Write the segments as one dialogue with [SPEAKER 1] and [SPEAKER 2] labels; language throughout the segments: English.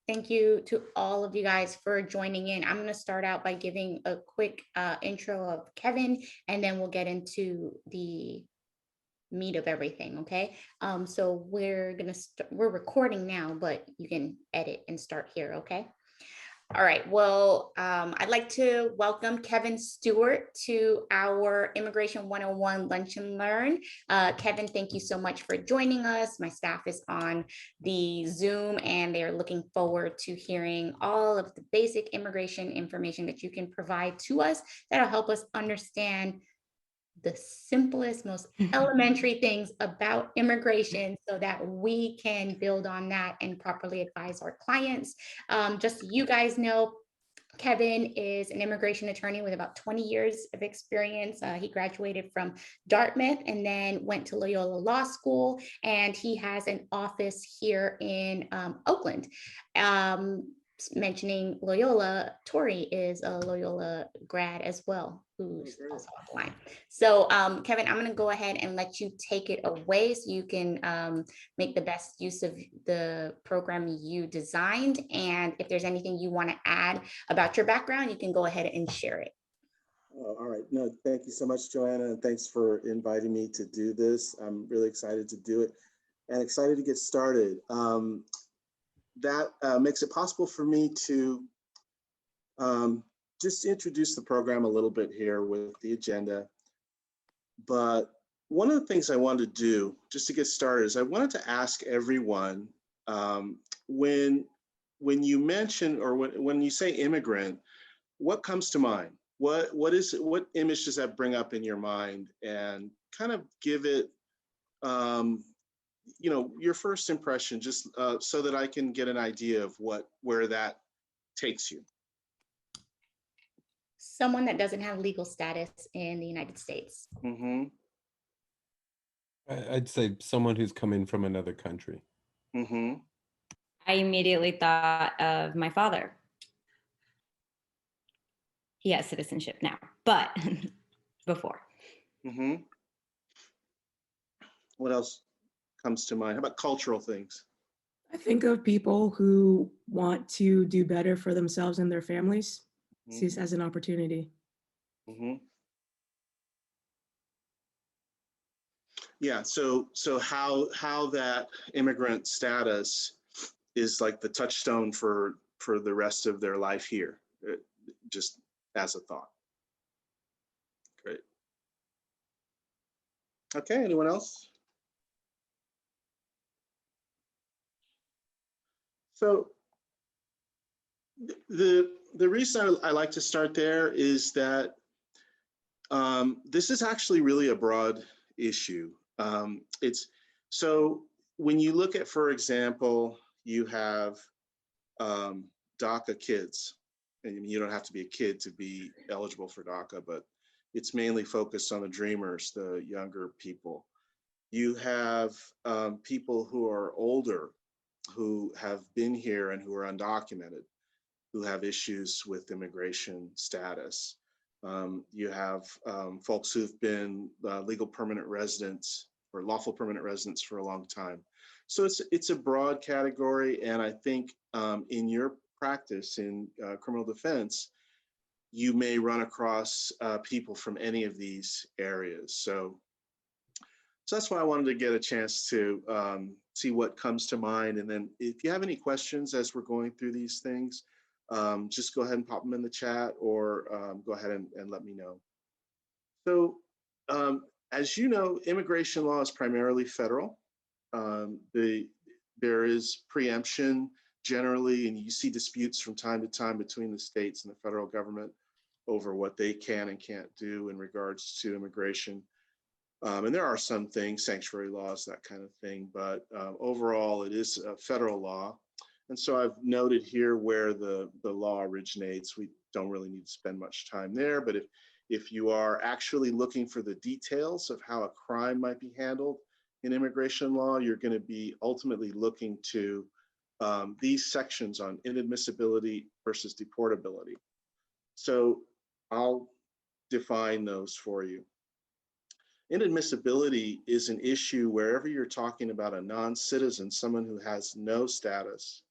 [SPEAKER 1] Thank you to all of you guys for joining in. I'm going to start out by giving a quick intro of Kevin, and then we'll get into the meat of everything. Okay. So we're recording now, but you can edit and start here. Okay. All right. Well, I'd like to welcome Kevin Stewart to our Immigration 101 Lunch and Learn. Kevin, thank you so much for joining us. My staff is on the Zoom and they are looking forward to hearing all of the basic immigration information that you can provide to us that'll help us understand the simplest, most elementary things about immigration so that we can build on that and properly advise our clients. Just so you guys know, Kevin is an immigration attorney with about 20 years of experience. He graduated from Dartmouth and then went to Loyola Law School, and he has an office here in Oakland. Mentioning Loyola, Tori is a Loyola grad as well, who's also offline. So Kevin, I'm going to go ahead and let you take it away so you can make the best use of the program you designed. And if there's anything you want to add about your background, you can go ahead and share it.
[SPEAKER 2] All right. No, thank you so much, Joanna, and thanks for inviting me to do this. I'm really excited to do it and excited to get started. That makes it possible for me to just introduce the program a little bit here with the agenda. But one of the things I wanted to do just to get started is I wanted to ask everyone, when you mention or when you say immigrant, what comes to mind? What image does that bring up in your mind? And kind of give it your first impression, just so that I can get an idea of where that takes you.
[SPEAKER 1] Someone that doesn't have legal status in the United States.
[SPEAKER 2] Mm-hmm.
[SPEAKER 3] I'd say someone who's coming from another country.
[SPEAKER 2] Mm-hmm.
[SPEAKER 4] I immediately thought of my father. He has citizenship now, but before.
[SPEAKER 2] Mm-hmm. What else comes to mind? How about cultural things?
[SPEAKER 5] I think of people who want to do better for themselves and their families, see this as an opportunity.
[SPEAKER 2] Mm-hmm. Yeah, so how that immigrant status is like the touchstone for the rest of their life here, just as a thought. Great. Okay, anyone else? So the reason I like to start there is that this is actually really a broad issue. It's so when you look at, for example, you have DACA kids, and you don't have to be a kid to be eligible for DACA, but it's mainly focused on the dreamers, the younger people. You have people who are older, who have been here and who are undocumented, who have issues with immigration status. You have folks who've been legal permanent residents or lawful permanent residents for a long time. So it's a broad category, and I think in your practice in criminal defense, you may run across people from any of these areas. So that's why I wanted to get a chance to see what comes to mind. And then if you have any questions as we're going through these things, just go ahead and pop them in the chat, or go ahead and let me know. So as you know, immigration law is primarily federal. There is preemption generally, and you see disputes from time to time between the states and the federal government over what they can and can't do in regards to immigration. And there are some things, sanctuary laws, that kind of thing, but overall it is a federal law. And so I've noted here where the law originates. We don't really need to spend much time there, but if you are actually looking for the details of how a crime might be handled in immigration law, you're going to be ultimately looking to these sections on inadmissibility versus deportability. So I'll define those for you. Inadmissibility is an issue wherever you're talking about a non-citizen, someone who has no status,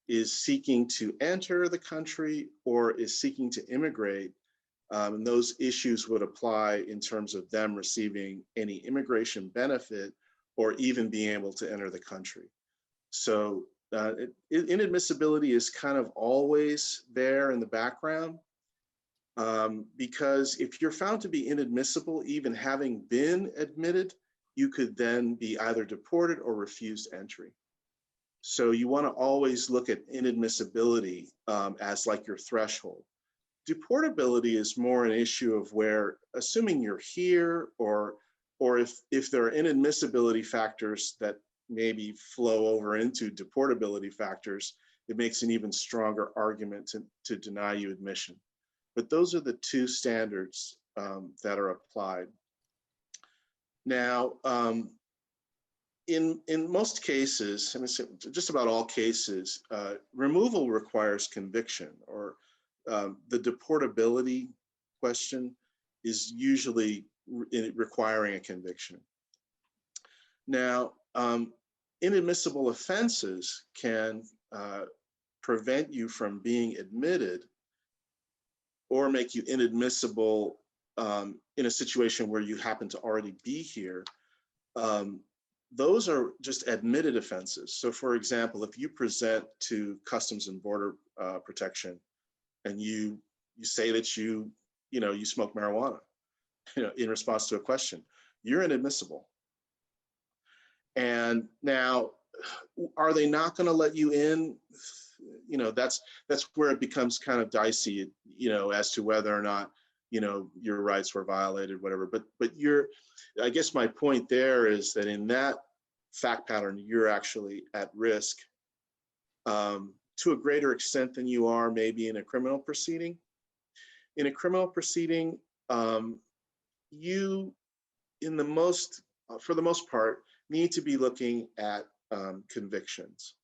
[SPEAKER 2] is seeking to enter the country or is seeking to immigrate, and those issues would apply in terms of them receiving any immigration benefit or even being able to enter the country. So inadmissibility is kind of always there in the background, because if you're found to be inadmissible, even having been admitted, you could then be either deported or refused entry. So you want to always look at inadmissibility as like your threshold. Deportability is more an issue of where, assuming you're here, or if there are inadmissibility factors that maybe flow over into deportability factors, it makes an even stronger argument to deny you admission. But those are the two standards that are applied. Now, in most cases, I mean, just about all cases, removal requires conviction, or the deportability question is usually requiring a conviction. Now, inadmissible offenses can prevent you from being admitted or make you inadmissible in a situation where you happen to already be here. Those are just admitted offenses. So for example, if you present to Customs and Border Protection and you say that you smoke marijuana, in response to a question, you're inadmissible. And now, are they not going to let you in? That's where it becomes kind of dicey, as to whether or not, your rights were violated, whatever. But I guess my point there is that in that fact pattern, you're actually at risk to a greater extent than you are maybe in a criminal proceeding. In a criminal proceeding, you, for the most part, need to be looking at convictions.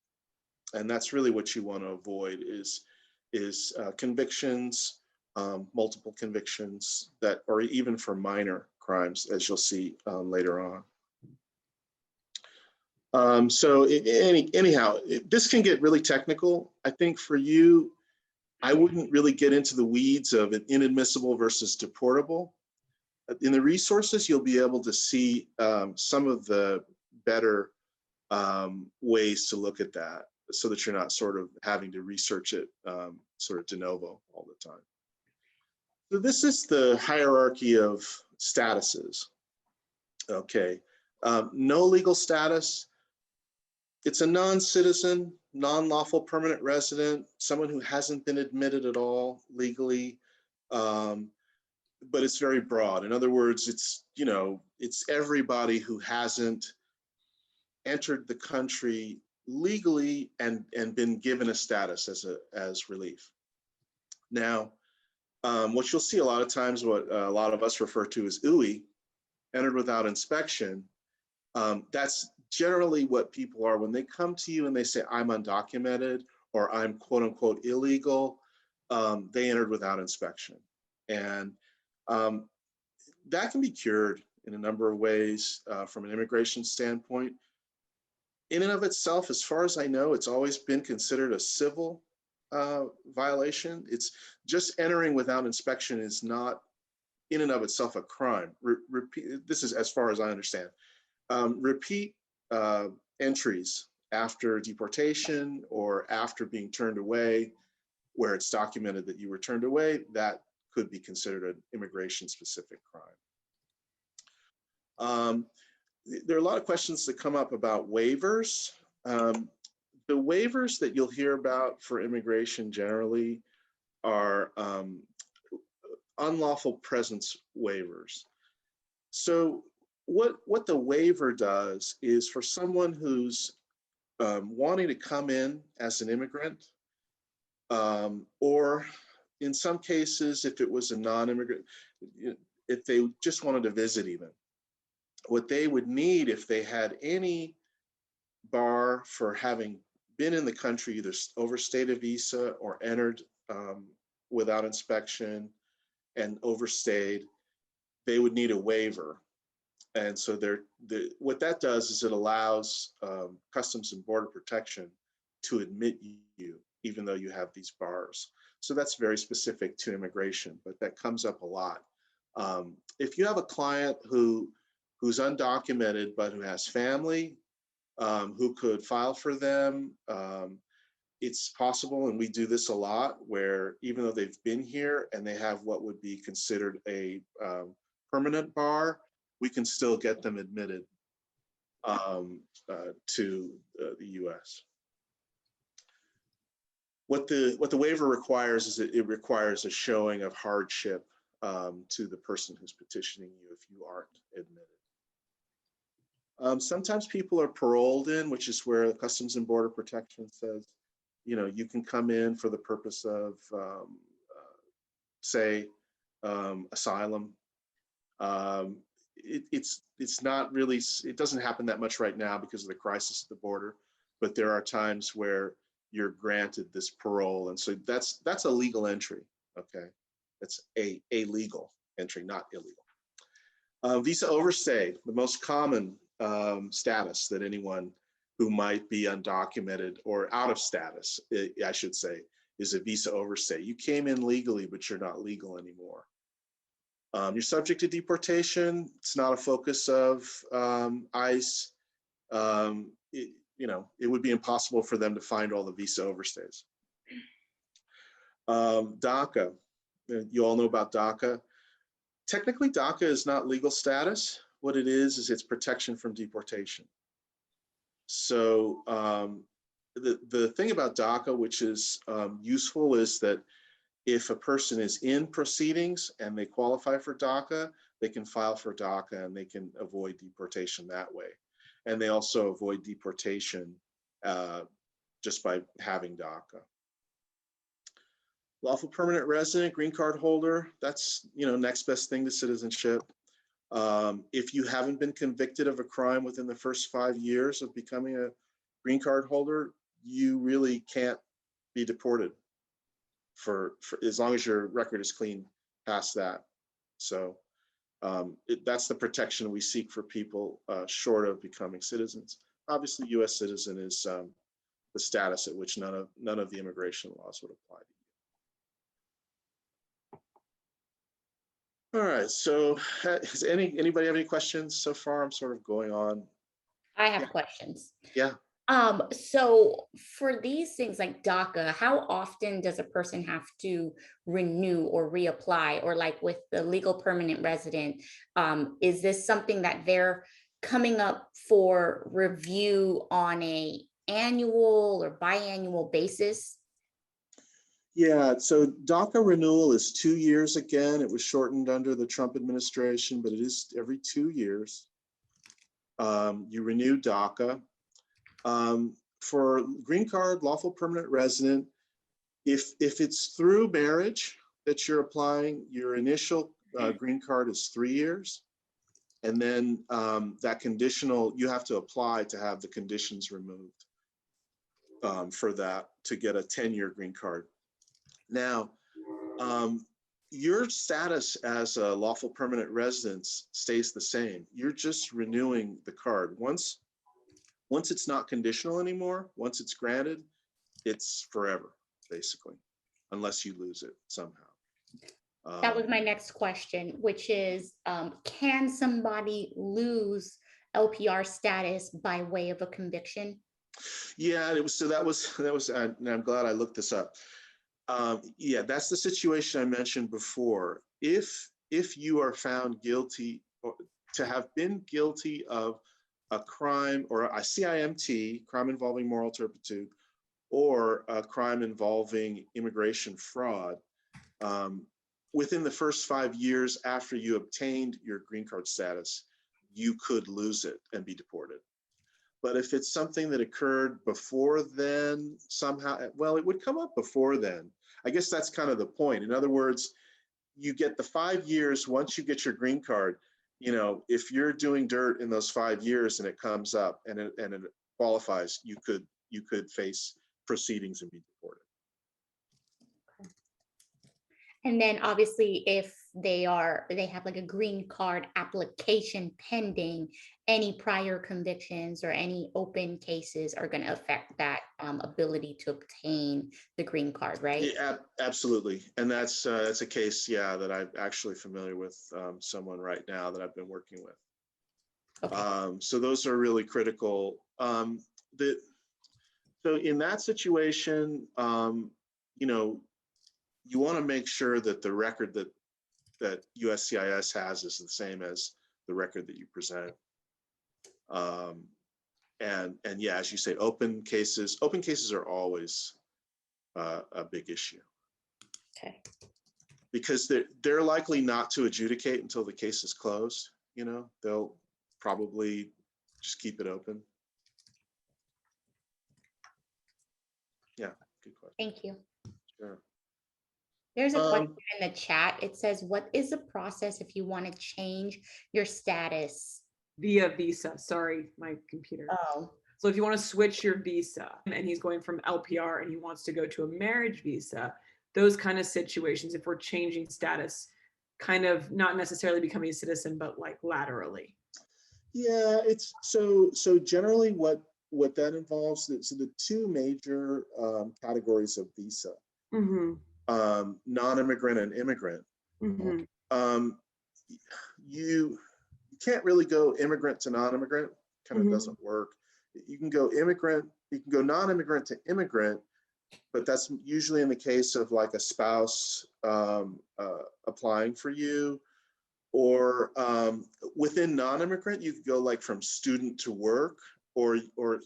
[SPEAKER 2] And that's really what you want to avoid is convictions, multiple convictions, or even for minor crimes, as you'll see later on. So anyhow, this can get really technical. I think for you, I wouldn't really get into the weeds of an inadmissible versus deportable. In the resources, you'll be able to see some of the better ways to look at that, so that you're not sort of having to research it sort of de novo all the time. So this is the hierarchy of statuses. Okay, no legal status. It's a non-citizen, non-lawful permanent resident, someone who hasn't been admitted at all legally, but it's very broad. In other words, it's everybody who hasn't entered the country legally and been given a status as relief. Now, what you'll see a lot of times, what a lot of us refer to as UI, entered without inspection, that's generally what people are when they come to you and they say, I'm undocumented or I'm quote unquote illegal. They entered without inspection. And that can be cured in a number of ways from an immigration standpoint. In and of itself, as far as I know, it's always been considered a civil violation. It's just entering without inspection is not in and of itself a crime. This is as far as I understand. Repeat entries after deportation or after being turned away, where it's documented that you were turned away, that could be considered an immigration specific crime. There are a lot of questions that come up about waivers. The waivers that you'll hear about for immigration generally are unlawful presence waivers. So what the waiver does is, for someone who's wanting to come in as an immigrant, or in some cases, if it was a non-immigrant, if they just wanted to visit even, what they would need if they had any bar for having been in the country, either overstayed a visa or entered without inspection and overstayed, they would need a waiver. And so what that does is it allows Customs and Border Protection to admit you, even though you have these bars. So that's very specific to immigration, but that comes up a lot. If you have a client who's undocumented, but who has family, who could file for them, it's possible, and we do this a lot, where even though they've been here and they have what would be considered a permanent bar, we can still get them admitted to the US. What the waiver requires is it requires a showing of hardship to the person who's petitioning you if you aren't admitted. Sometimes people are paroled in, which is where Customs and Border Protection says, you know, you can come in for the purpose of, say, asylum. It's not really, it doesn't happen that much right now because of the crisis at the border, but there are times where you're granted this parole, and so that's a legal entry. Okay, that's a legal entry, not illegal. Visa overstay, the most common status that anyone who might be undocumented or out of status, I should say, is a visa overstay. You came in legally, but you're not legal anymore. You're subject to deportation. It's not a focus of ICE. It would be impossible for them to find all the visa overstays. DACA, you all know about DACA. Technically, DACA is not legal status. What it is it's protection from deportation. So the thing about DACA, which is useful, is that if a person is in proceedings and they qualify for DACA, they can file for DACA and they can avoid deportation that way. And they also avoid deportation just by having DACA. Lawful permanent resident, green card holder, that's, you know, next best thing to citizenship. If you haven't been convicted of a crime within the first 5 years of becoming a green card holder, you really can't be deported for as long as your record is clean past that. So that's the protection we seek for people short of becoming citizens. Obviously, U.S. citizen is the status at which none of the immigration laws would apply to you. All right, so does anybody have any questions so far? I'm sort of going on.
[SPEAKER 1] I have questions.
[SPEAKER 2] Yeah.
[SPEAKER 1] So for these things like DACA, how often does a person have to renew or reapply? Or like with the legal permanent resident, is this something that they're coming up for review on a annual or biannual basis?
[SPEAKER 2] Yeah, so DACA renewal is 2 years again. It was shortened under the Trump administration, but it is every 2 years. You renew DACA. For green card, lawful permanent resident, if it's through marriage that you're applying, your initial green card is 3 years. And then that conditional, you have to apply to have the conditions removed for that to get a 10-year green card. Now, your status as a lawful permanent resident stays the same. You're just renewing the card. Once it's not conditional anymore, once it's granted, it's forever, basically, unless you lose it somehow.
[SPEAKER 1] That was my next question, which is, can somebody lose LPR status by way of a conviction?
[SPEAKER 2] Yeah, that was, and I'm glad I looked this up. Yeah, that's the situation I mentioned before. If you are found guilty or to have been guilty of a crime or a CIMT, crime involving moral turpitude, or a crime involving immigration fraud, within the first 5 years after you obtained your green card status, you could lose it and be deported. But if it's something that occurred before then, somehow, well, it would come up before then. I guess that's kind of the point. In other words, you get the 5 years once you get your green card. You know, if you're doing dirt in those 5 years and it comes up and it qualifies, you could face proceedings and be deported.
[SPEAKER 1] And then obviously if they have like a green card application pending, any prior convictions or any open cases are going to affect that ability to obtain the green card, right?
[SPEAKER 2] Yeah, absolutely. And that's a case, yeah, that I'm actually familiar with someone right now that I've been working with.
[SPEAKER 1] Okay.
[SPEAKER 2] So those are really critical. So in that situation, you know, you want to make sure that the record that USCIS has is the same as the record that you present. And yeah, as you say, open cases are always a big issue.
[SPEAKER 1] Okay.
[SPEAKER 2] Because they're likely not to adjudicate until the case is closed. You know, they'll probably just keep it open. Yeah, good question.
[SPEAKER 1] Thank you.
[SPEAKER 2] Sure.
[SPEAKER 1] There's a question in the chat. It says, what is the process if you want to change your status?
[SPEAKER 6] Via visa. Sorry, my computer.
[SPEAKER 1] Oh,
[SPEAKER 6] So if you want to switch your visa and he's going from LPR and he wants to go to a marriage visa, those kind of situations, if we're changing status, kind of not necessarily becoming a citizen, but like laterally.
[SPEAKER 2] Yeah, it's so generally what that involves. So the two major categories of visa, non-immigrant and immigrant. You can't really go immigrant to non-immigrant. Kind of doesn't work. You can go immigrant. You can go non-immigrant to immigrant, but that's usually in the case of like a spouse applying for you. Or within non-immigrant, you could go like from student to work, or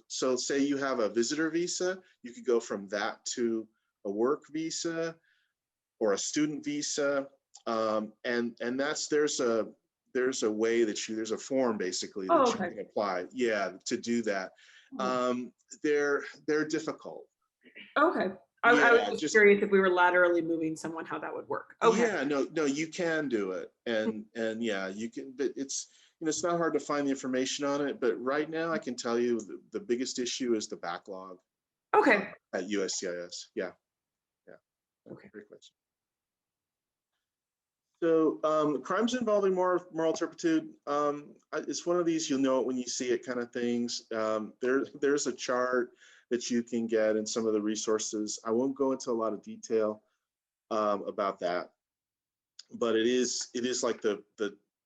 [SPEAKER 2] so say you have a visitor visa, you could go from that to a work visa or a student visa, and there's a way that there's a form basically that you can apply, yeah, to do that. They're difficult.
[SPEAKER 6] Okay. I was just curious if we were laterally moving someone, how that would work. Okay.
[SPEAKER 2] Yeah, no, you can do it, and yeah, you can. But it's it's not hard to find the information on it. But right now, I can tell you the biggest issue is the backlog.
[SPEAKER 6] Okay.
[SPEAKER 2] At USCIS, yeah.
[SPEAKER 6] Okay.
[SPEAKER 2] Great question. So crimes involving moral turpitude. It's one of these you'll know it when you see it kind of things. There's a chart that you can get in some of the resources. I won't go into a lot of detail about that, but it is like the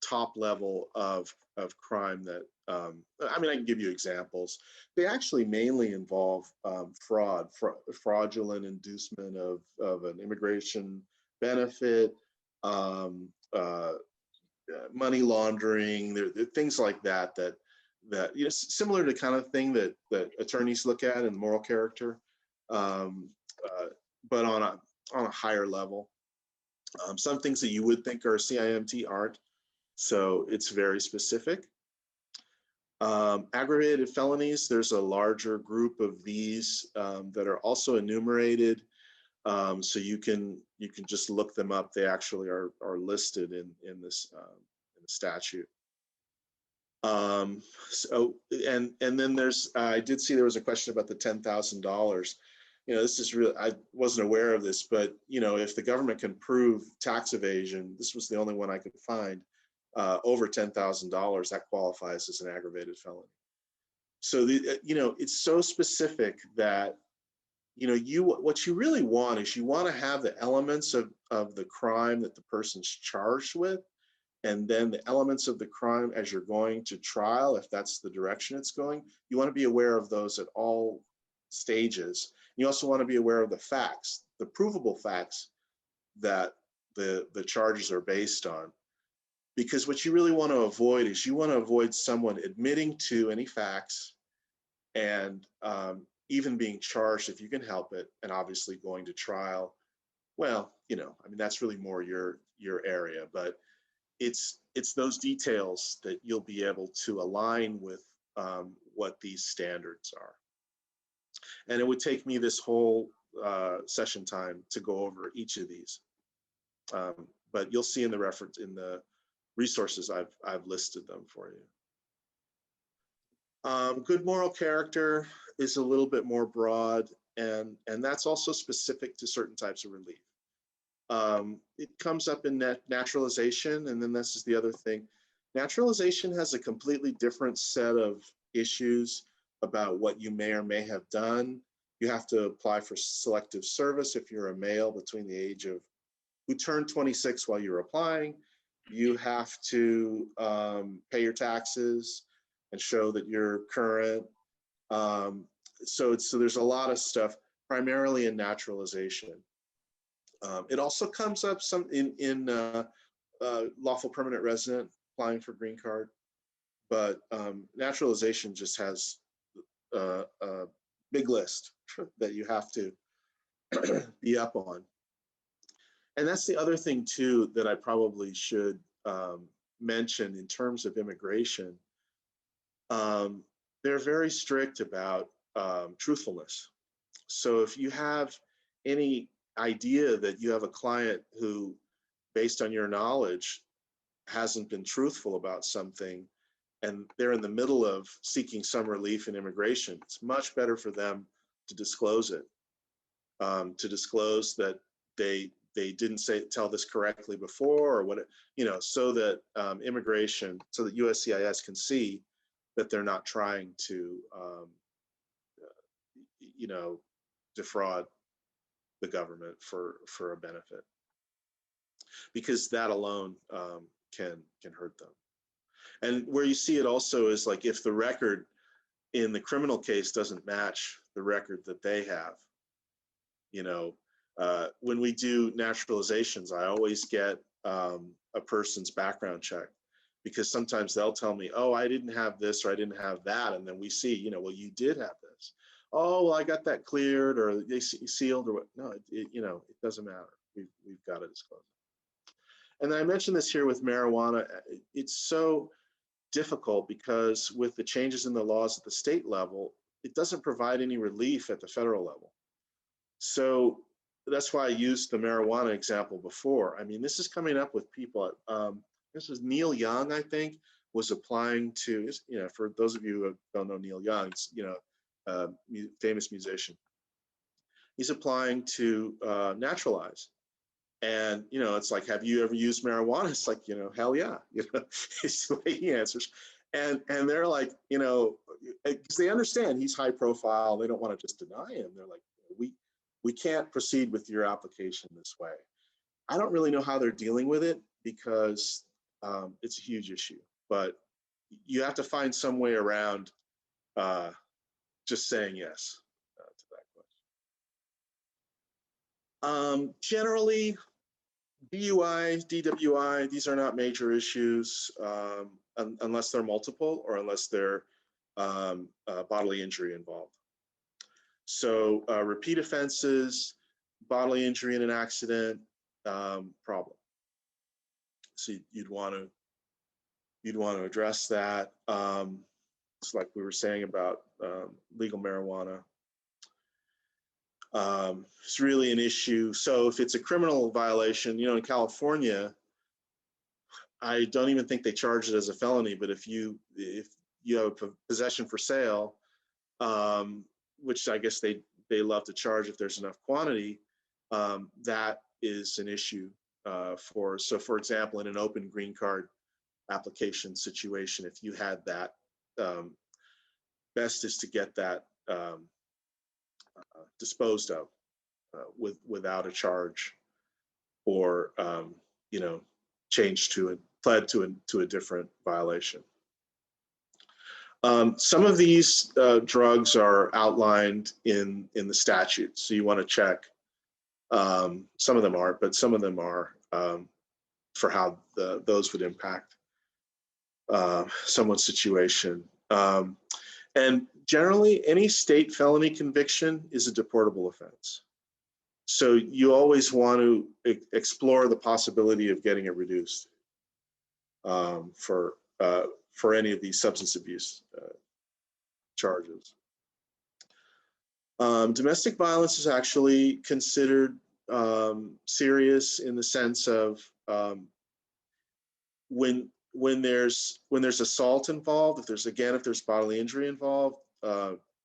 [SPEAKER 2] top level of crime that I mean, I can give you examples. They actually mainly involve fraudulent inducement of an immigration benefit, money laundering, things like that similar to kind of thing that attorneys look at in moral character, but on a higher level. Some things that you would think are CIMT aren't, so it's very specific. Aggravated felonies, there's a larger group of these that are also enumerated, so you can just look them up. They actually are listed in this in the statute. So and then there's I did see there was a question about the $10,000. This is really, I wasn't aware of this, but if the government can prove tax evasion, this was the only one I could find, over $10,000, that qualifies as an aggravated felony. So it's so specific that what you really want is you want to have the elements of the crime that the person's charged with, and then the elements of the crime as you're going to trial, if that's the direction it's going. You want to be aware of those at all stages. You also want to be aware of the facts, the provable facts that the charges are based on. Because what you really want to avoid is you want to avoid someone admitting to any facts and even being charged if you can help it, and obviously going to trial. Well, I mean, that's really more your area, but it's those details that you'll be able to align with what these standards are. And it would take me this whole session time to go over each of these. But you'll see in the reference, in the resources, I've listed them for you. Good moral character is a little bit more broad, and that's also specific to certain types of relief. it comes up in naturalization, and then this is the other thing. Naturalization has a completely different set of issues about what you may or may have done. You have to apply for selective service if you're a male between the age of, who turned 26 while you're applying. You have to pay your taxes and show that you're current. So there's a lot of stuff, primarily in naturalization. It also comes up some in lawful permanent resident applying for green card, but naturalization just has a big list that you have to be up on. And that's the other thing too that I probably should mention in terms of immigration. They're very strict about truthfulness. So if you have any idea that you have a client who, based on your knowledge, hasn't been truthful about something, and they're in the middle of seeking some relief in immigration, it's much better for them to disclose it, to disclose that they didn't tell this correctly before, or what, so that immigration, so that USCIS can see that they're not trying to, defraud the government for a benefit, because that alone can hurt them. And where you see it also is like if the record in the criminal case doesn't match the record that they have. When we do naturalizations, I always get a person's background check, because sometimes they'll tell me, oh, I didn't have this or I didn't have that. And then we see, well, you did have this. Oh, well, I got that cleared, or they sealed, or what. No, it doesn't matter. We've got to disclose it. And I mentioned this here with marijuana. It's so difficult because with the changes in the laws at the state level, it doesn't provide any relief at the federal level. So that's why I used the marijuana example before. I mean, this is coming up with people. This was Neil Young, I think, was applying to, for those of you who don't know Neil Young, famous musician. He's applying to naturalize. And, it's like, have you ever used marijuana? It's like, hell yeah, it's the way he answers. And they're like, because they understand he's high profile. They don't want to just deny him. They're like, we can't proceed with your application this way. I don't really know how they're dealing with it, because it's a huge issue, but you have to find some way around just saying yes to that question. Generally, DUI, DWI, these are not major issues unless they're multiple, or unless they're bodily injury involved. So repeat offenses, bodily injury in an accident, problem. So you'd want to address that. It's like we were saying about legal marijuana. It's really an issue. So if it's a criminal violation, in California, I don't even think they charge it as a felony. But if you have a possession for sale, which I guess they love to charge if there's enough quantity, that is an issue for example, in an open green card application situation, if you had that, best is to get that disposed of without a charge, or changed pled to a different violation. Some of these drugs are outlined in the statute, so you want to check. Some of them aren't, but some of them are, for how those would impact someone's situation. And generally, any state felony conviction is a deportable offense. So you always want to explore the possibility of getting it reduced for any of these substance abuse charges. Domestic violence is actually considered serious in the sense of when there's assault involved, if there's bodily injury involved,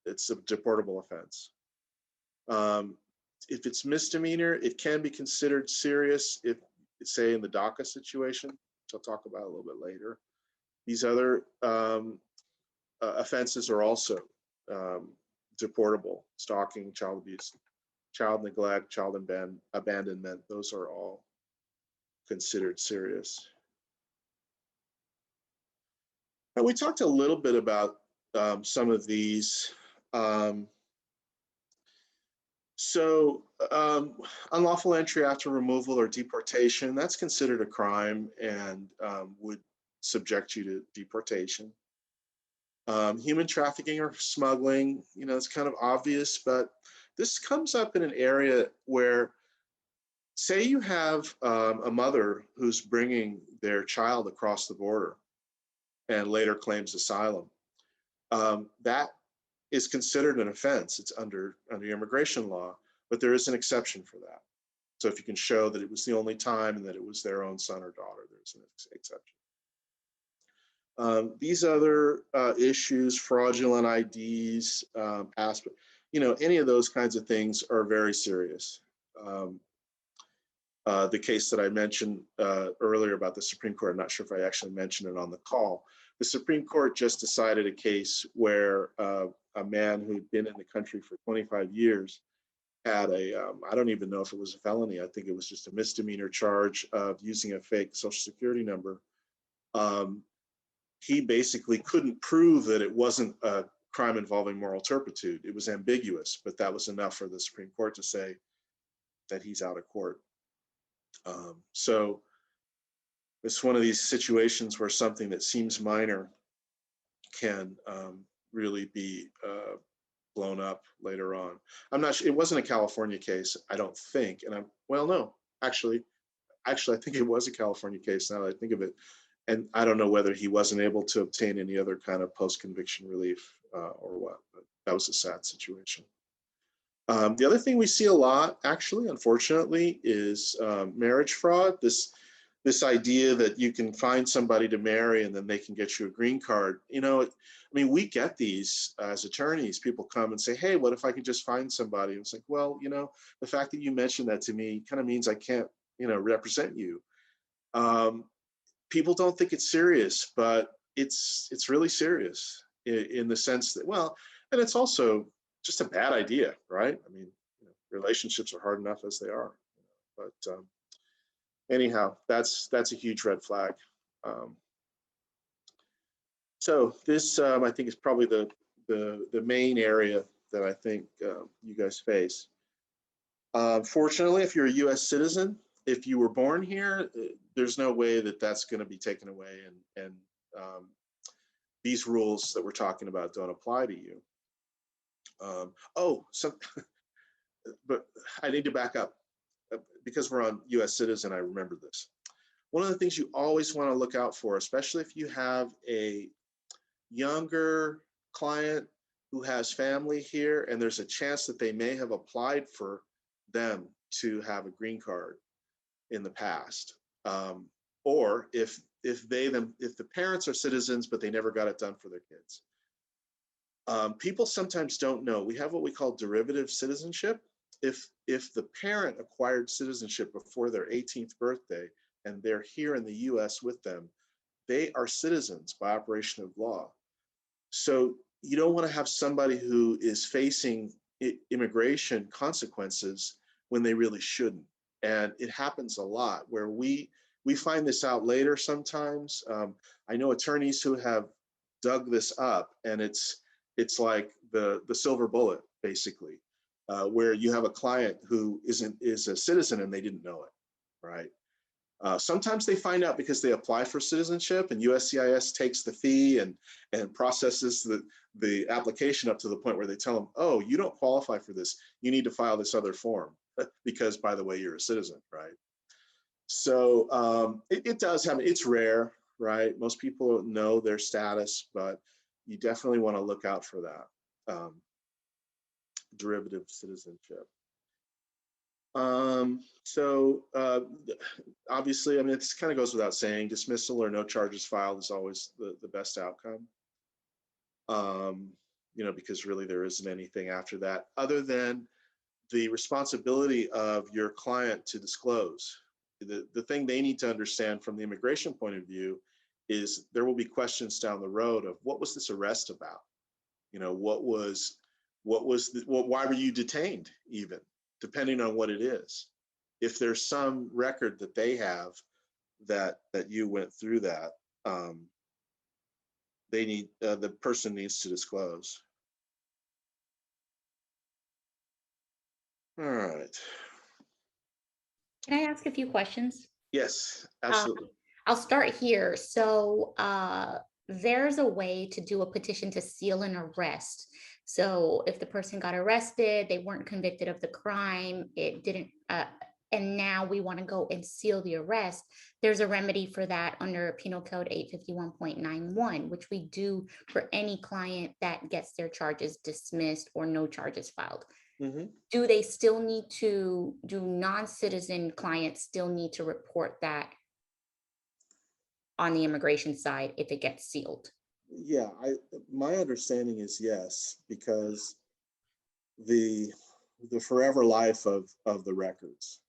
[SPEAKER 2] it's a deportable offense. if it's misdemeanor, it can be considered serious if, say, in the DACA situation, which I'll talk about a little bit later. These other offenses are also deportable: stalking, child abuse, child neglect, child abandonment. Those are all considered serious. And we talked a little bit about some of these. Unlawful entry after removal or deportation, that's considered a crime and would subject you to deportation. Human trafficking or smuggling, it's kind of obvious, but this comes up in an area where, say you have a mother who's bringing their child across the border and later claims asylum. That is considered an offense. It's under immigration law, but there is an exception for that. So if you can show that it was the only time and that it was their own son or daughter, there's an exception. These other issues, fraudulent IDs, passport, any of those kinds of things are very serious. The case that I mentioned earlier about the Supreme Court, I'm not sure if I actually mentioned it on the call. The Supreme Court just decided a case where a man who'd been in the country for 25 years had I don't even know if it was a felony. I think it was just a misdemeanor charge of using a fake Social Security number. He basically couldn't prove that it wasn't a crime involving moral turpitude. It was ambiguous, but that was enough for the Supreme Court to say that he's out of court. So it's one of these situations where something that seems minor can really be blown up later on. I'm not sure, it wasn't a California case, I don't think. And no, actually, I think it was a California case now that I think of it. And I don't know whether he wasn't able to obtain any other kind of post-conviction relief or what, but that was a sad situation. The other thing we see a lot, actually, unfortunately, is marriage fraud. This idea that you can find somebody to marry and then they can get you a green card. We get these as attorneys. People come and say, hey, what if I could just find somebody? And it's like, well, the fact that you mentioned that to me kind of means I can't, represent you. People don't think it's serious, but it's really serious in the sense that, well, and it's also just a bad idea, right? Relationships are hard enough as they are, but anyhow, that's a huge red flag. So this, I think, is probably the main area that I think you guys face. Fortunately, if you're a U.S. citizen, if you were born here, there's no way that that's going to be taken away, and these rules that we're talking about don't apply to you. But I need to back up because we're on U.S. citizen. I remember this. One of the things you always want to look out for, especially if you have a younger client who has family here, and there's a chance that they may have applied for them to have a green card in the past, or if the parents are citizens but they never got it done for their kids. People sometimes don't know. We have what we call derivative citizenship. If the parent acquired citizenship before their 18th birthday and they're here in the US with them, they are citizens by operation of law. So you don't want to have somebody who is facing immigration consequences when they really shouldn't. And it happens a lot where we find this out later sometimes. I know attorneys who have dug this up, and it's like the silver bullet, basically, where you have a client who is a citizen and they didn't know it, right? Sometimes they find out because they apply for citizenship, and USCIS takes the fee and processes the application up to the point where they tell them, oh, you don't qualify for this. You need to file this other form because, by the way, you're a citizen, right? So it does happen. It's rare, right? Most people know their status, but you definitely want to look out for that. Derivative citizenship. Obviously, this kind of goes without saying, dismissal or no charges filed is always the best outcome. Because really there isn't anything after that other than the responsibility of your client to disclose. The thing they need to understand from the immigration point of view is there will be questions down the road of what was this arrest about? You know, why were you detained even, depending on what it is. If there's some record that they have that you went through that, the person needs to disclose. All right.
[SPEAKER 1] Can I ask a few questions?
[SPEAKER 2] Yes, absolutely.
[SPEAKER 1] I'll start here. So there's a way to do a petition to seal an arrest. So if the person got arrested, they weren't convicted of the crime, it didn't, and now we want to go and seal the arrest, there's a remedy for that under Penal Code 851.91, which we do for any client that gets their charges dismissed or no charges filed.
[SPEAKER 2] Mm-hmm.
[SPEAKER 1] Do they still need to, do non-citizen clients still need to report that on the immigration side if it gets sealed?
[SPEAKER 2] Yeah, my understanding is yes, because the forever life of the records,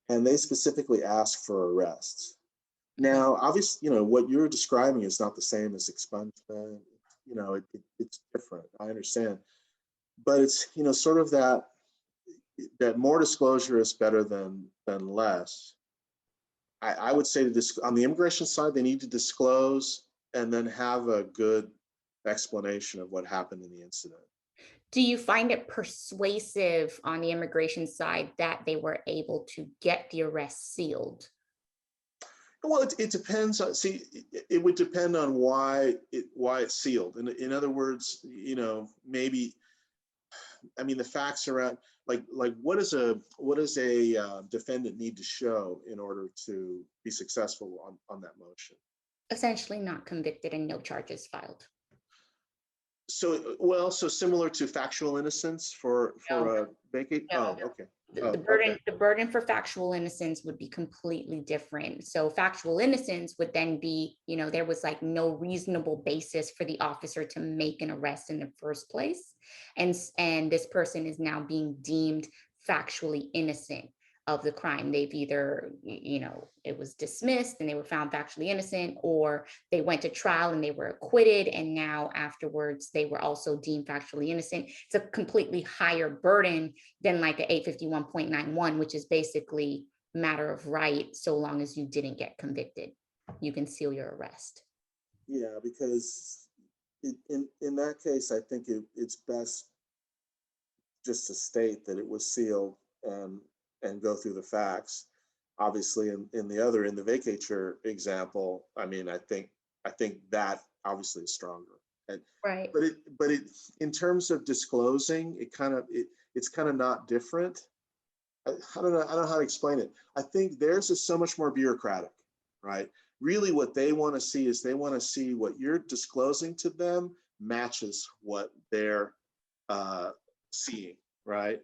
[SPEAKER 2] and they specifically ask for arrests. Now, obviously, you know, what you're describing is not the same as expungement. You know, it's different. I understand, but it's, you know, sort of that more disclosure is better than less. I would say this on the immigration side, they need to disclose and then have a good explanation of what happened in the incident.
[SPEAKER 1] Do you find it persuasive on the immigration side that they were able to get the arrest sealed?
[SPEAKER 2] Well, it depends on, see, it would depend on why it's sealed. In other words, you know, maybe, I mean, the facts around, like what does a defendant need to show in order to be successful on that motion?
[SPEAKER 1] Essentially not convicted and no charges filed.
[SPEAKER 2] So, well, so similar to factual innocence for a vacate?
[SPEAKER 1] No.
[SPEAKER 2] Oh, okay.
[SPEAKER 1] The burden for factual innocence would be completely different. So factual innocence would then be, you know, there was like no reasonable basis for the officer to make an arrest in the first place. And this person is now being deemed factually innocent of the crime. They've either, you know, it was dismissed and they were found factually innocent, or they went to trial and they were acquitted, and now afterwards they were also deemed factually innocent. It's a completely higher burden than like the 851.91, which is basically matter of right. So long as you didn't get convicted, you can seal your arrest.
[SPEAKER 2] Yeah, because in that case, I think it's best just to state that it was sealed and go through the facts. Obviously, in the vacatur example, I mean, I think that obviously is stronger. And,
[SPEAKER 1] right.
[SPEAKER 2] But it in terms of disclosing, it's kind of not different. I don't know how to explain it. I think theirs is so much more bureaucratic, right? Really, what they want to see is they want to see what you're disclosing to them matches what they're seeing, right?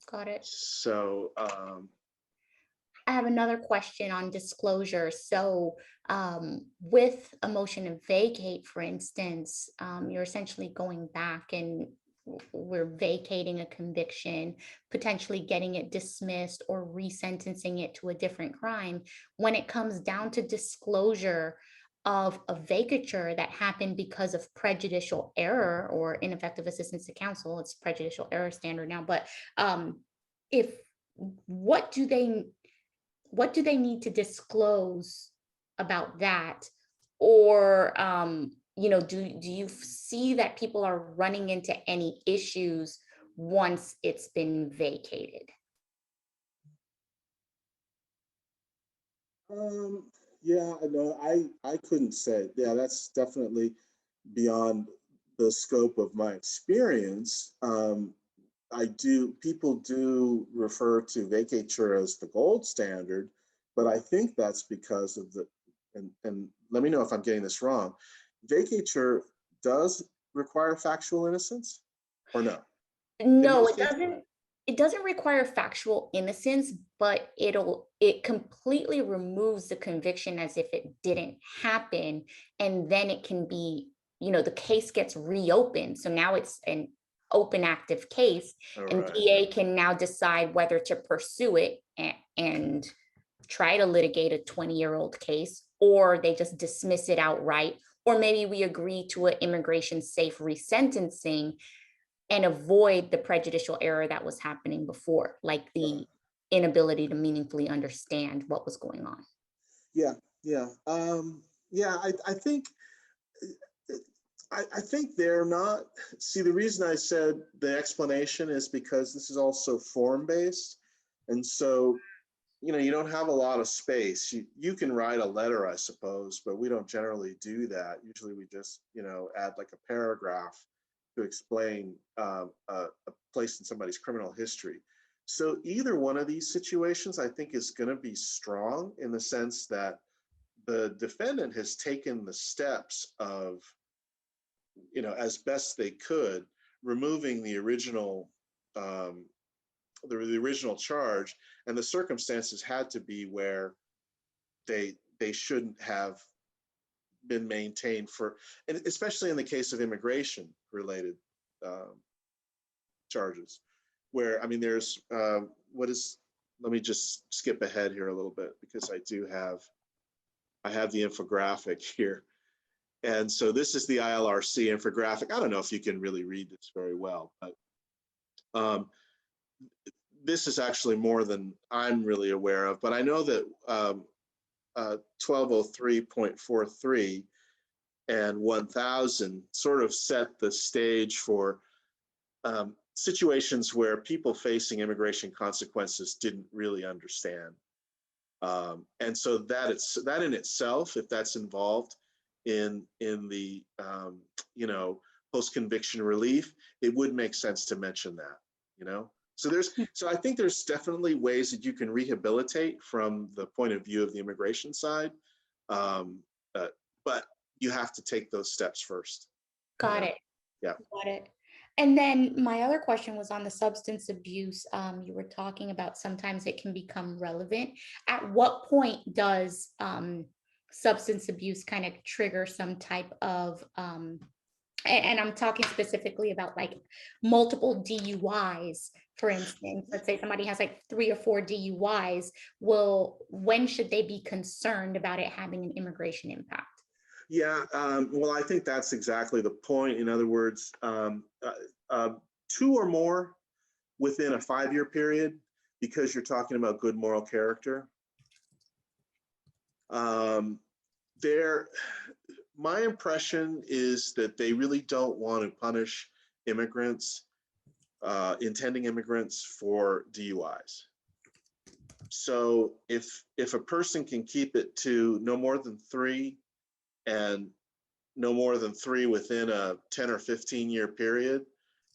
[SPEAKER 1] Got it.
[SPEAKER 2] So
[SPEAKER 1] I have another question on disclosure. So with a motion to vacate, for instance, you're essentially going back and we're vacating a conviction, potentially getting it dismissed or resentencing it to a different crime. When it comes down to disclosure of a vacatur that happened because of prejudicial error or ineffective assistance to counsel, it's prejudicial error standard now, but if what do they need to disclose about that? Or you know, do you see that people are running into any issues once it's been vacated?
[SPEAKER 2] yeah, no, I couldn't say. Yeah, that's definitely beyond the scope of my experience. People do refer to vacatur as the gold standard, but I think that's because of and let me know if I'm getting this wrong. Vacatur does require factual innocence or no?
[SPEAKER 1] No, it doesn't require factual innocence, but it completely removes the conviction as if it didn't happen, and then it can be, you know, the case gets reopened. So now it's open active case,
[SPEAKER 2] All
[SPEAKER 1] and
[SPEAKER 2] right.
[SPEAKER 1] VA can now decide whether to pursue it and try to litigate a 20-year-old case, or they just dismiss it outright, or maybe we agree to an immigration safe resentencing and avoid the prejudicial error that was happening before, like the inability to meaningfully understand what was going on.
[SPEAKER 2] Yeah, yeah, yeah. I think I think they're not. See, the reason I said the explanation is because this is also form based, and so you don't have a lot of space. You can write a letter, I suppose, but we don't generally do that. Usually, we just add like a paragraph to explain a place in somebody's criminal history. So either one of these situations, I think, is going to be strong in the sense that the defendant has taken the steps of, as best they could, removing the original the original charge, and the circumstances had to be where they shouldn't have been maintained for, and especially in the case of immigration related charges, where, I mean, there's let me just skip ahead here a little bit because I have the infographic here. And so this is the ILRC infographic. I don't know if you can really read this very well, but this is actually more than I'm really aware of. But I know that 1203.43 and 1000 sort of set the stage for situations where people facing immigration consequences didn't really understand. And so that in itself, if that's involved in the post-conviction relief, it would make sense to mention that. So I think there's definitely ways that you can rehabilitate from the point of view of the immigration side, but you have to take those steps first.
[SPEAKER 1] Got it.
[SPEAKER 2] Yeah.
[SPEAKER 1] Got it. And then my other question was on the substance abuse. You were talking about sometimes it can become relevant. At what point does substance abuse kind of trigger some type of, and I'm talking specifically about like multiple DUIs, for instance. Let's say somebody has like 3 or 4 DUIs. When should they be concerned about it having an immigration impact?
[SPEAKER 2] Yeah, well, I think that's exactly the point. In other words, 2 or more within a 5-year period, because you're talking about good moral character. My impression is that they really don't want to punish immigrants, intending immigrants, for DUIs. So if a person can keep it to no more than 3, and no more than 3 within a 10 or 15-year period,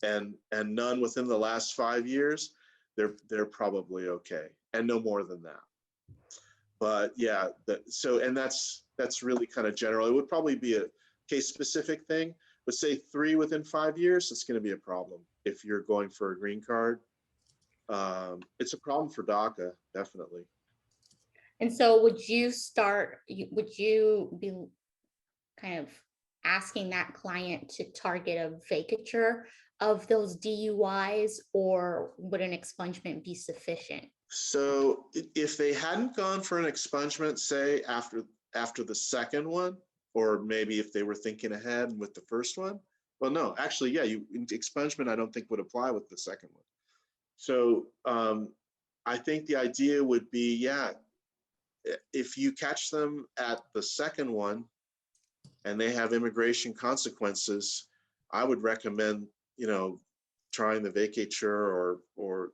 [SPEAKER 2] and none within the last 5 years, they're probably okay, and no more than that. But yeah, that's really kind of general. It would probably be a case specific thing, but say 3 within 5 years, it's going to be a problem if you're going for a green card. It's a problem for DACA, definitely.
[SPEAKER 1] And so would you be kind of asking that client to target a vacatur of those DUIs, or would an expungement be sufficient?
[SPEAKER 2] So if they hadn't gone for an expungement, say after the second one, or maybe if they were thinking ahead with the first one, well, no, actually, yeah, expungement I don't think would apply with the second one. So I think the idea would be, yeah, if you catch them at the second one and they have immigration consequences, I would recommend, trying the vacatur, or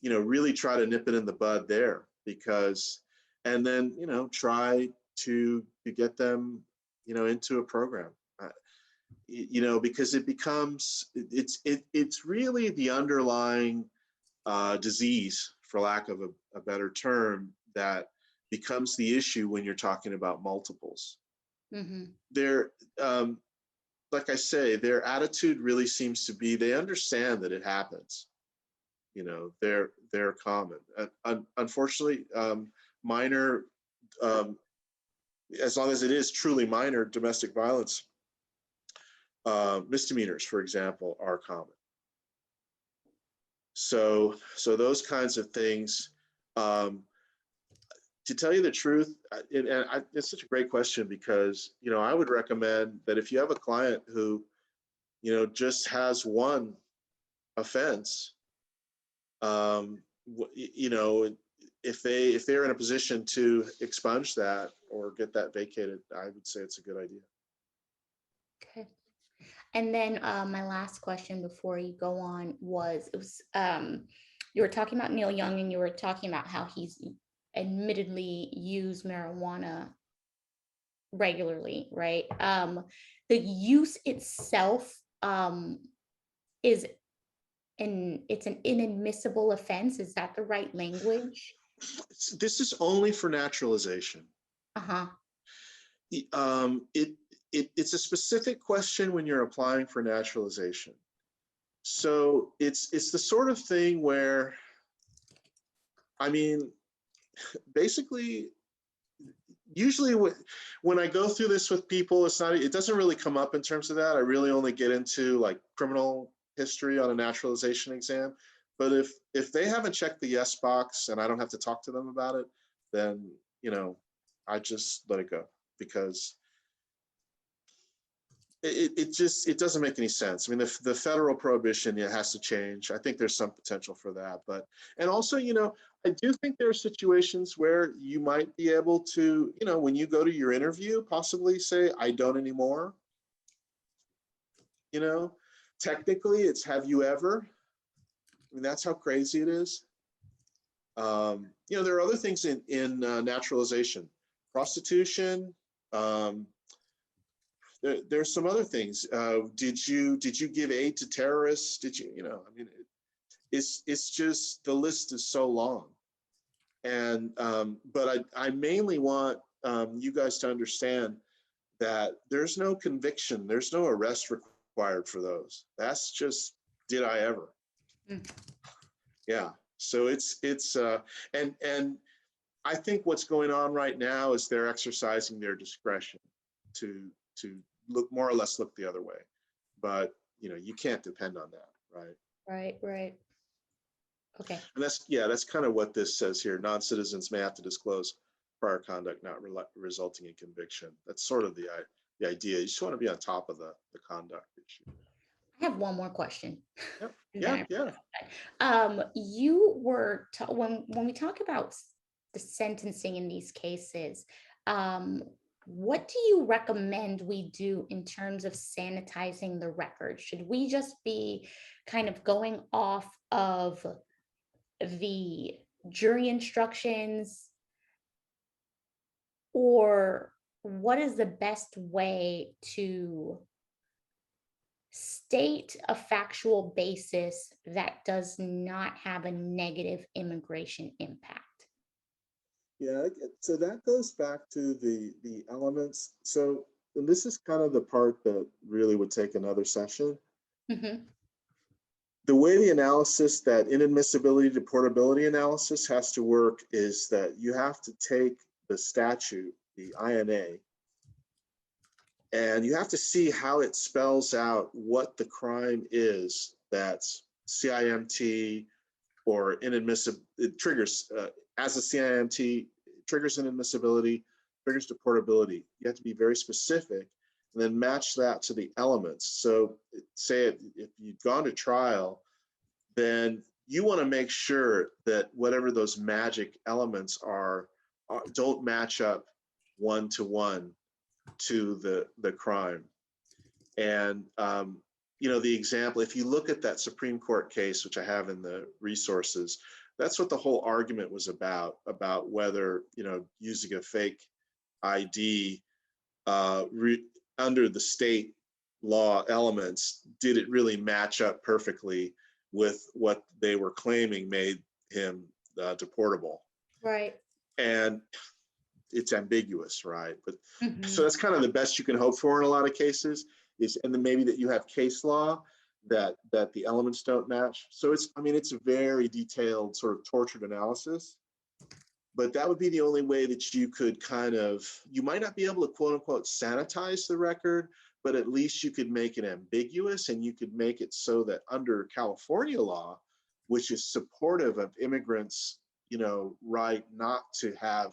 [SPEAKER 2] really try to nip it in the bud there, because, and then, try to get them, into a program, because it becomes, it's really the underlying disease, for lack of a better term, that becomes the issue when you're talking about multiples. Mm-hmm. Like I say, their attitude really seems to be, they understand that it happens. They're common. Unfortunately, minor, as long as it is truly minor, domestic violence misdemeanors, for example, are common. So those kinds of things. To tell you the truth, it's such a great question because, I would recommend that if you have a client who, just has one offense, if they're in a position to expunge that or get that vacated, I would say it's a good idea.
[SPEAKER 1] Okay. And then my last question before you go on was, you were talking about Neil Young, and you were talking about how he's admittedly used marijuana regularly, right? The use itself is it's an inadmissible offense. Is that the right language?
[SPEAKER 2] This is only for naturalization.
[SPEAKER 1] Uh-huh.
[SPEAKER 2] It's a specific question when you're applying for naturalization. So it's the sort of thing where, basically, usually when I go through this with people, it doesn't really come up in terms of that. I really only get into like criminal history on a naturalization exam. But if they haven't checked the yes box and I don't have to talk to them about it, then, I just let it go, because it doesn't make any sense. The federal prohibition, has to change. I think there's some potential for that, and also, I do think there are situations where you might be able to, when you go to your interview, possibly say, I don't anymore. Technically it's, have you ever? That's how crazy it is. There are other things in naturalization, prostitution. There's some other things. Did you give aid to terrorists? Did you, it's just, the list is so long. And, but I mainly want you guys to understand that there's no conviction, there's no arrest required for those. That's just, did I ever? Yeah. So it's and I think what's going on right now is they're exercising their discretion to look, more or less look the other way. But, you can't depend on that, right?
[SPEAKER 1] Right. Okay.
[SPEAKER 2] And that's kind of what this says here. Non-citizens may have to disclose prior conduct not resulting in conviction. That's sort of the idea. You just want to be on top of the conduct issue.
[SPEAKER 1] I have one more question.
[SPEAKER 2] Yep. Yeah.
[SPEAKER 1] You were when we talk about the sentencing in these cases, what do you recommend we do in terms of sanitizing the record? Should we just be kind of going off of the jury instructions, or what is the best way to state a factual basis that does not have a negative immigration impact?
[SPEAKER 2] Yeah, so that goes back to the elements. So, and this is kind of the part that really would take another session.
[SPEAKER 1] Mm-hmm.
[SPEAKER 2] The way the analysis, that inadmissibility deportability analysis has to work, is that you have to take the statute, the INA, and you have to see how it spells out what the crime is that's CIMT or inadmissible. It triggers, as a CIMT, triggers inadmissibility, triggers deportability. You have to be very specific and then match that to the elements. So say if you've gone to trial, then you want to make sure that whatever those magic elements are don't match up one-to-one to the crime. And the example, if you look at that Supreme Court case, which I have in the resources, that's what the whole argument was about whether, using a fake ID under the state law elements, did it really match up perfectly with what they were claiming made him deportable?
[SPEAKER 1] Right.
[SPEAKER 2] And it's ambiguous, right? But
[SPEAKER 1] Mm-hmm.
[SPEAKER 2] so that's kind of the best you can hope for in a lot of cases, and then maybe that you have case law that the elements don't match. So it's a very detailed, sort of tortured analysis, but that would be the only way that you could you might not be able to quote unquote sanitize the record, but at least you could make it ambiguous, and you could make it so that under California law, which is supportive of immigrants, right not to have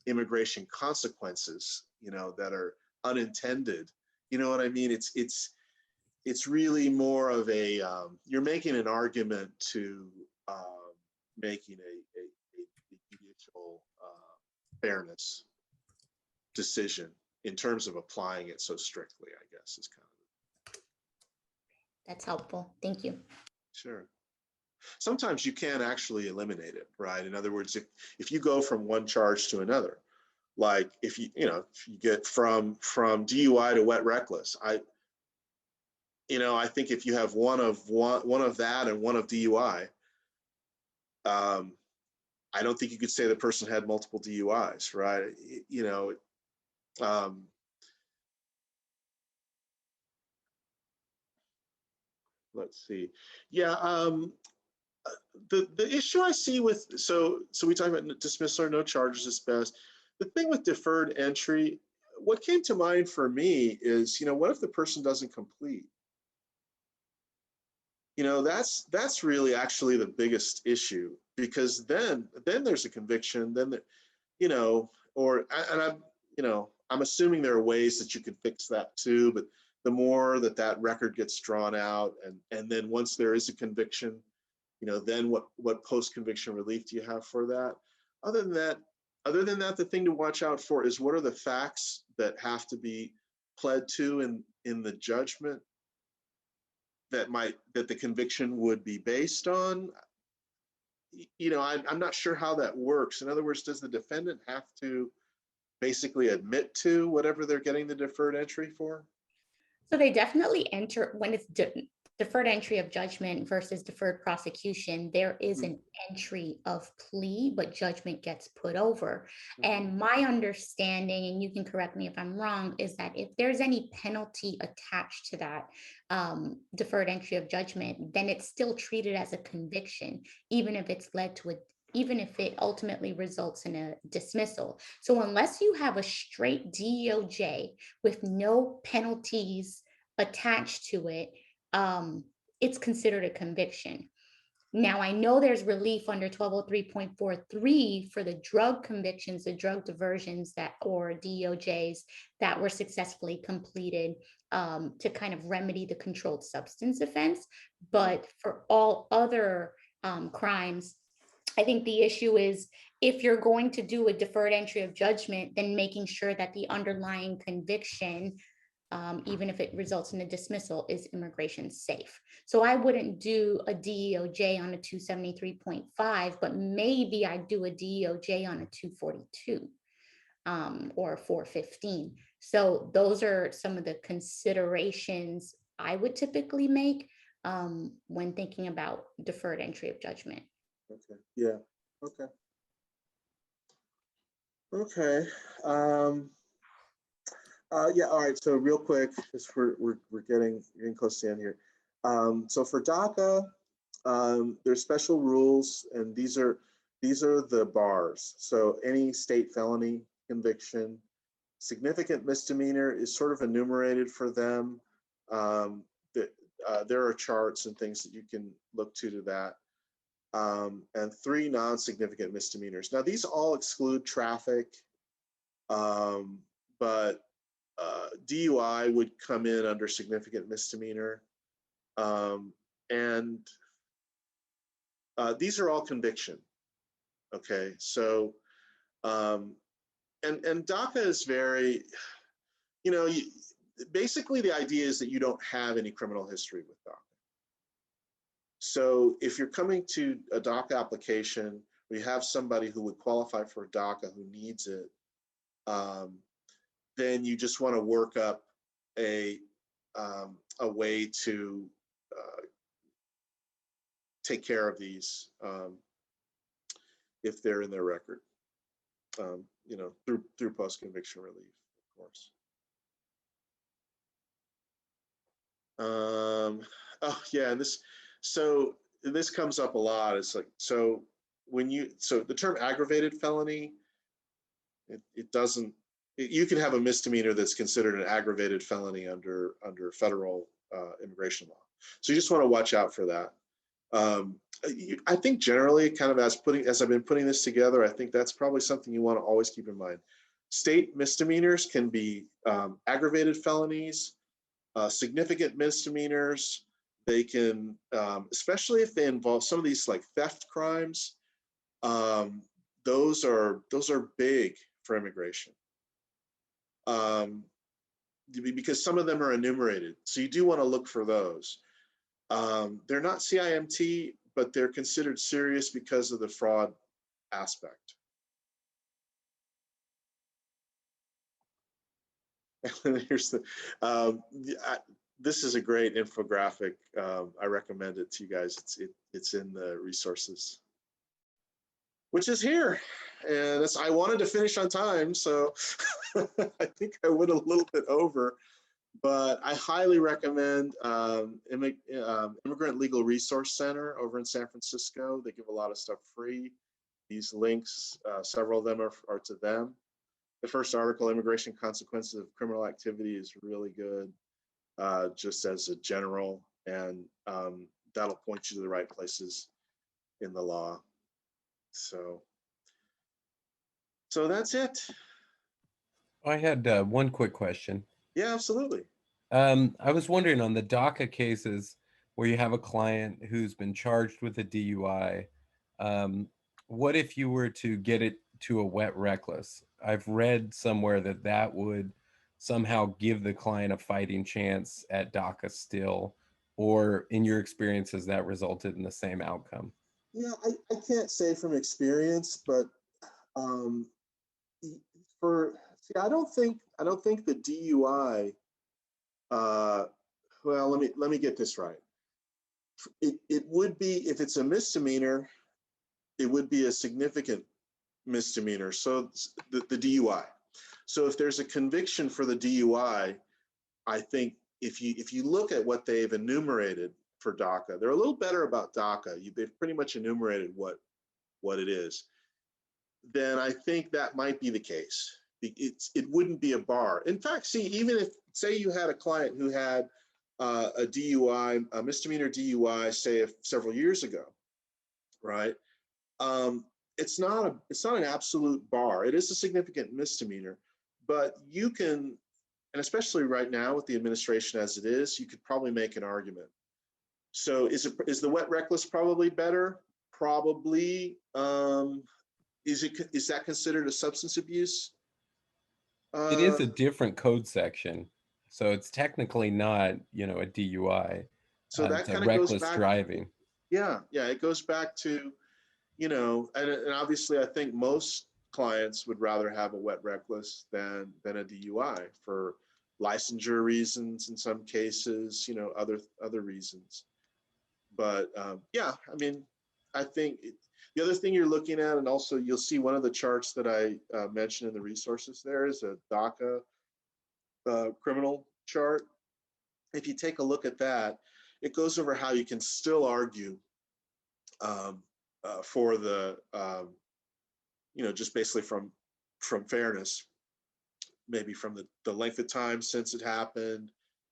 [SPEAKER 2] immigration consequences, that are unintended. You know what I mean? It's really more of a, you're making an argument to making a judicial fairness decision in terms of applying it so strictly, I guess, is kind of.
[SPEAKER 1] That's helpful. Thank you.
[SPEAKER 2] Sure. Sometimes you can actually eliminate it, right? In other words, if you go from one charge to another, like if you get from DUI to wet reckless, I think if you have one of that and one of DUI, I don't think you could say the person had multiple DUIs, right? Let's see. Yeah, the issue I see with, so we talk about dismissal or no charges is best. The thing with deferred entry, what came to mind for me is, what if the person doesn't complete? That's really actually the biggest issue, because then there's a conviction, then I'm assuming there are ways that you could fix that too, but the more that record gets drawn out, and then once there is a conviction, then what post-conviction relief do you have for that? Other than that, the thing to watch out for is, what are the facts that have to be pled to in the judgment that the conviction would be based on? I'm not sure how that works. In other words, does the defendant have to basically admit to whatever they're getting the deferred entry for?
[SPEAKER 1] So they definitely enter when it's deferred entry of judgment versus deferred prosecution. There is an entry of plea, but judgment gets put over. And my understanding, and you can correct me if I'm wrong, is that if there's any penalty attached to that deferred entry of judgment, then it's still treated as a conviction, even if it ultimately results in a dismissal. So unless you have a straight DOJ with no penalties attached to it, it's considered a conviction. Now, I know there's relief under 1203.43 for the drug convictions, the drug diversions or DOJs that were successfully completed to kind of remedy the controlled substance offense. But for all other crimes, I think the issue is, if you're going to do a deferred entry of judgment, then making sure that the underlying conviction, even if it results in a dismissal, is immigration safe. So I wouldn't do a DEOJ on a 273.5, but maybe I'd do a DEOJ on a 242 or 415. So those are some of the considerations I would typically make when thinking about deferred entry of judgment.
[SPEAKER 2] Okay. Yeah. Okay. Okay. Yeah. All right. So real quick, just we're getting close to the end here. So for DACA, there's special rules, and these are the bars. So any state felony conviction, significant misdemeanor is sort of enumerated for them. There are charts and things that you can look to that. And 3 non-significant misdemeanors. Now, these all exclude traffic, but DUI would come in under significant misdemeanor. And these are all conviction. Okay, so, and DACA is very, basically the idea is that you don't have any criminal history with DACA. So if you're coming to a DACA application, we have somebody who would qualify for DACA who needs it, then you just want to work up a way to take care of these if they're in their record, through post-conviction relief, of course. Oh yeah, and this comes up a lot. It's like, so the term aggravated felony, you can have a misdemeanor that's considered an aggravated felony under federal immigration law. So you just want to watch out for that. I think generally, kind of as I've been putting this together, I think that's probably something you want to always keep in mind. State misdemeanors can be aggravated felonies, significant misdemeanors. They can, especially if they involve some of these like theft crimes, those are big for immigration. Because some of them are enumerated. So you do want to look for those. They're not CIMT, but they're considered serious because of the fraud aspect. Here's this is a great infographic. I recommend it to you guys. It's in the resources, which is here. And I wanted to finish on time, so I think I went a little bit over. But I highly recommend Immigrant Legal Resource Center over in San Francisco. They give a lot of stuff free. These links, several of them are to them. The first article, Immigration Consequences of Criminal Activity, is really good, just as a general, and that'll point you to the right places in the law. So that's it.
[SPEAKER 3] I had one quick question.
[SPEAKER 2] Yeah, absolutely.
[SPEAKER 3] I was wondering, on the DACA cases where you have a client who's been charged with a DUI, what if you were to get it to a wet reckless? I've read somewhere that would somehow give the client a fighting chance at DACA still, or in your experience, has that resulted in the same outcome?
[SPEAKER 2] Yeah, I can't say from experience, but I don't think the DUI. Well, let me get this right. It would be, if it's a misdemeanor, it would be a significant misdemeanor. So the DUI. So if there's a conviction for the DUI, I think if you look at what they've enumerated for DACA, they're a little better about DACA. They've pretty much enumerated what it is. Then I think that might be the case. It wouldn't be a bar. In fact, see, even if, say you had a client who had a DUI, a misdemeanor DUI, say several years ago, right? It's not an absolute bar. It is a significant misdemeanor, but you can, and especially right now with the administration as it is, you could probably make an argument. So is the wet reckless probably better? Probably. Is that considered a substance abuse?
[SPEAKER 3] It is a different code section, so it's technically not, a DUI.
[SPEAKER 2] So that
[SPEAKER 3] it's a
[SPEAKER 2] kind of goes
[SPEAKER 3] reckless
[SPEAKER 2] back.
[SPEAKER 3] driving.
[SPEAKER 2] Yeah, it goes back to, and obviously I think most clients would rather have a wet reckless than a DUI for licensure reasons in some cases, other reasons. But yeah, I mean, I think the other thing you're looking at, and also you'll see one of the charts that I mentioned in the resources there, is a DACA criminal chart. If you take a look at that, it goes over how you can still argue for the, just basically from fairness, maybe from the length of time since it happened,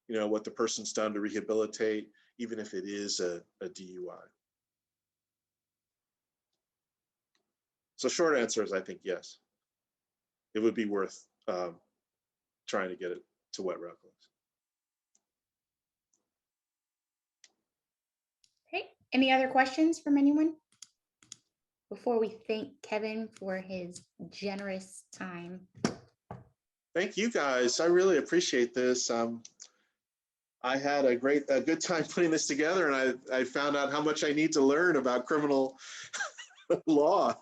[SPEAKER 2] what the person's done to rehabilitate, even if it is a DUI. So short answer is, I think yes, it would be worth trying to get it to wet reckless.
[SPEAKER 1] Okay, any other questions from anyone before we thank Kevin for his generous time?
[SPEAKER 2] Thank you guys. I really appreciate this. I had a good time putting this together, and I found out how much I need to learn about criminal law.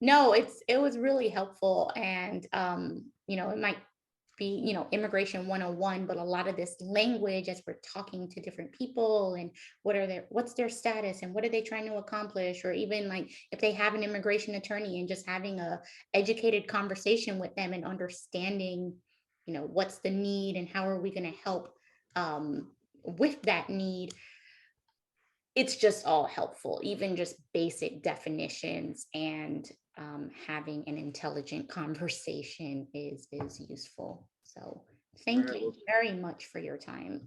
[SPEAKER 1] No, it was really helpful, and it might be immigration 101, but a lot of this language, as we're talking to different people, and what's their status and what are they trying to accomplish, or even like if they have an immigration attorney, and just having a educated conversation with them and understanding what's the need and how are we going to help with that need. It's just all helpful, even just basic definitions, and having an intelligent conversation is useful. So thank you very much for your time.